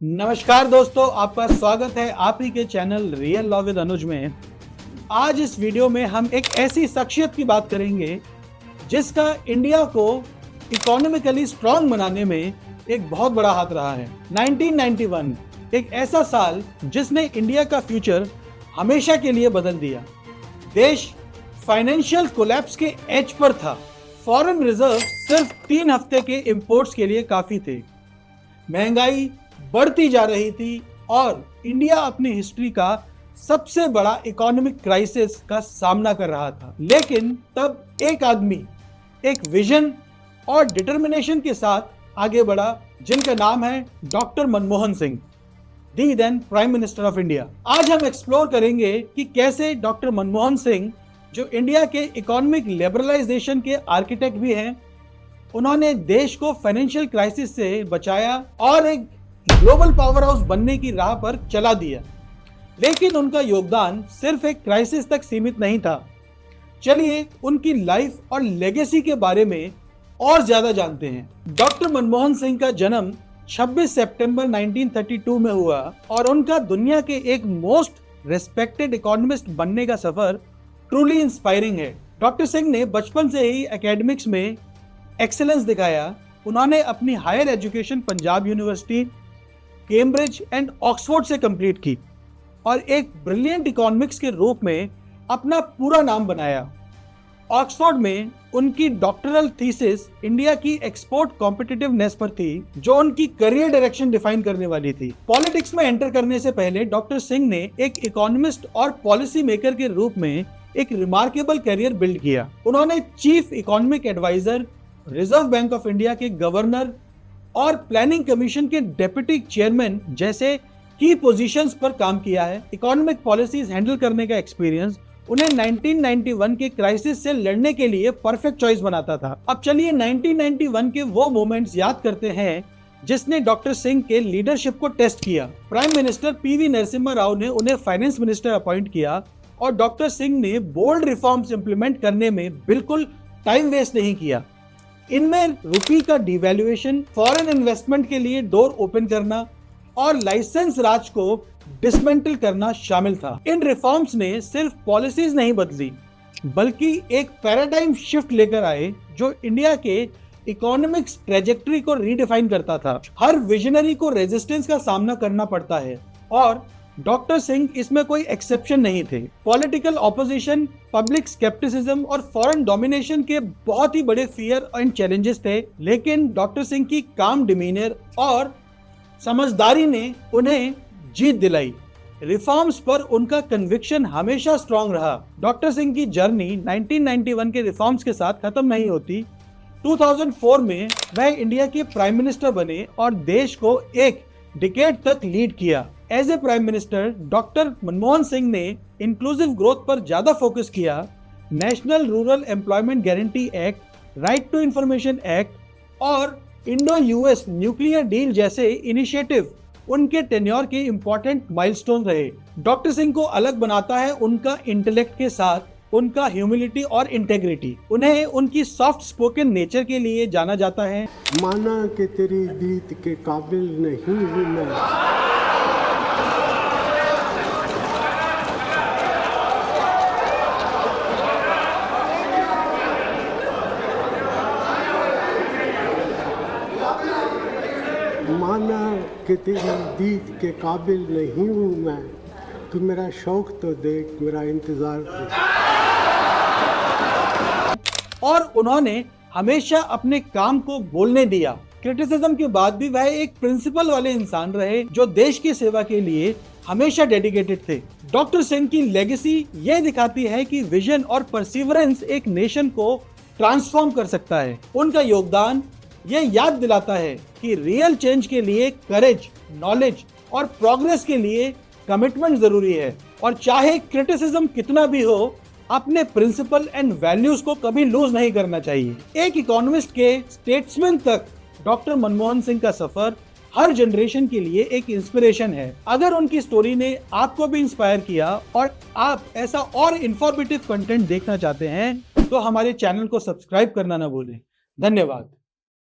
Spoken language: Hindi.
नमस्कार दोस्तों, आपका स्वागत है आप ही के चैनल रियल लॉ विद अनुज में। आज इस वीडियो में हम एक ऐसी शख्सियत की बात करेंगे जिसका इंडिया को इकोनॉमिकली स्ट्रांग बनाने में एक बहुत बड़ा हाथ रहा है। 1991 एक ऐसा साल जिसने इंडिया का फ्यूचर हमेशा के लिए बदल दिया। देश फाइनेंशियल कोलैप्स के एज पर था। फॉरेन रिजर्व सिर्फ 3 हफ्ते के इंपोर्ट्स के लिए काफी थे। महंगाई बढ़ती जा रही थी और इंडिया अपनी हिस्ट्री का सबसे बड़ा इकोनॉमिक क्राइसिस का सामना कर रहा था। लेकिन तब एक आदमी एक विजन और डिटर्मिनेशन के साथ आगे बढ़ा जिनका नाम है doctor Manmohan Singh, the then prime minister of India. आज हम एक्सप्लोर करेंगे कि कैसे डॉक्टर मनमोहन सिंह, जो इंडिया के इकोनॉमिक लिबरलाइजेशन के आर्किटेक्ट भी हैं, उन्होंने देश को फाइनेंशियल क्राइसिस से बचाया और एक ग्लोबल पावर हाउस बनने की राह पर चला दिया। लेकिन उनका योगदान सिर्फ एक क्राइसिस तक सीमित नहीं था। चलिए उनकी लाइफ और लेगेसी के बारे में और ज्यादा जानते हैं। डॉक्टर मनमोहन सिंह का जन्म 26 सितंबर 1932 में हुआ और उनका दुनिया के एक मोस्ट रेस्पेक्टेड इकोनॉमिस्ट बनने का सफर ट्रूली इंस्पायरिंग है। डॉक्टर सिंह ने बचपन से ही एकेडमिक्स में एक्सेलेंस दिखाया। उन्होंने अपनी higher education Punjab university, Cambridge and Oxford से कंप्लीट की और एक ब्रिलियंट इकोनॉमिक्स के रूप में अपना पूरा नाम बनाया। ऑक्सफोर्ड में उनकी डॉक्टरल थीसिस इंडिया की एक्सपोर्ट कॉम्पिटिटिवनेस पर थी, जो उनकी करियर डायरेक्शन डिफाइन करने वाली थी। पॉलिटिक्स में एंटर करने से पहले डॉक्टर सिंह ने एक इकोनॉमिस्ट और पॉलिसी मेकर के रूप में एक रिमार्केबल करियर बिल्ड किया। उन्होंने chief economic adviser, Reserve Bank of India के गवर्नर और प्लानिंग कमीशन के डेप्यूटी चेयरमैन जैसे की पोजीशंस पर काम किया है। इकोनॉमिक पॉलिसीज हैंडल करने का एक्सपीरियंस उन्हें 1991 के क्राइसिस से लड़ने के लिए परफेक्ट चॉइस बनाता था। अब चलिए 1991 के वो मोमेंट्स याद करते हैं जिसने डॉक्टर सिंह के लीडरशिप को टेस्ट किया। Prime minister PV Narasimha Rao ने उन्हें फाइनेंस मिनिस्टर अपॉइंट किया और डॉक्टर सिंह ने बोल्ड रिफॉर्म्स इंप्लीमेंट करने में बिल्कुल टाइम वेस्ट नहीं किया। इनमें रुपये का डिवैल्यूएशन, फॉरेन इन्वेस्टमेंट के लिए डोर ओपन करना और लाइसेंस राज को डिसमेंटल करना शामिल था। इन रिफॉर्म्स ने सिर्फ पॉलिसीज नहीं बदली बल्कि एक पैराडाइम शिफ्ट लेकर आए जो इंडिया के इकोनॉमिक्स ट्रेजेक्टरी को रीडिफाइन करता था। हर विजनरी को रेजिस्टेंस का सामना करना पड़ता है और डॉक्टर सिंह इसमें कोई एक्सेप्शन नहीं थे। पॉलिटिकल ऑपोजिशन, पब्लिक स्केप्टिसिज्म और फॉरेन डोमिनेशन के बहुत ही बड़े फियर एंड चैलेंजेस थे, लेकिन डॉक्टर सिंह की काम डिमीनर और समझदारी ने उन्हें जीत दिलाई। रिफॉर्म्स पर उनका कन्विक्शन हमेशा स्ट्रांग रहा। डॉक्टर सिंह की जर्नी 1991 के रिफॉर्म्स के साथ खत्म नहीं होती। 2004 में वह इंडिया के प्राइम मिनिस्टर बने और देश को एक डिकेड तक लीड किया। As a prime minister doctor Manmohan Singh ने इंक्लूसिव ग्रोथ पर ज्यादा फोकस किया। National Rural Employment Guarantee Act, Right to Information Act और इंडो यूएस न्यूक्लियर डील जैसे इनिशिएटिव उनके टेन्योर के इंपॉर्टेंट माइलस्टोन रहे। डॉक्टर सिंह को अलग बनाता है उनका इंटेलेक्ट के साथ उनका ह्यूमिलिटी और इंटेग्रिटी। उन्हें उनकी सॉफ्ट स्पोकन नेचर के लिए जाना जाता है। माना कि तेरी दीद के काबिल नहीं हूं मैं, माना कि तेरी दीद के काबिल नहीं हूँ मैं, तू मेरा शौक तो देख, मेरा इंतजार देख। और उन्होंने हमेशा अपने काम को बोलने दिया। क्रिटिसिज्म के बाद भी वह एक प्रिंसिपल वाले इंसान रहे जो देश की सेवा के लिए हमेशा डेडिकेटेड थे। डॉक्टर सिंह की लेगेसी ये दिखाती है कि विजन और परसिवरेंस एक नेशन को ट्रांसफॉर्म कर सकता है। उनका योगदान ये याद दिलाता है कि रियल चेंज के लिए करेज, नॉलेज और प्रोग्रेस के लिए कमिटमेंट जरूरी है। और चाहे क्रिटिसिज्म कितना भी हो, अपने प्रिंसिपल एंड वैल्यूज को कभी लूज नहीं करना चाहिए। एक इकोनॉमिस्ट के स्टेट्समैन तक डॉक्टर मनमोहन सिंह का सफर हर जनरेशन के लिए एक इंस्पिरेशन है। अगर उनकी स्टोरी ने आपको भी इंस्पायर किया और आप ऐसा और इंफॉर्मेटिव कंटेंट देखना चाहते हैं तो हमारे चैनल को सब्सक्राइब करना ना भूलें। धन्यवाद।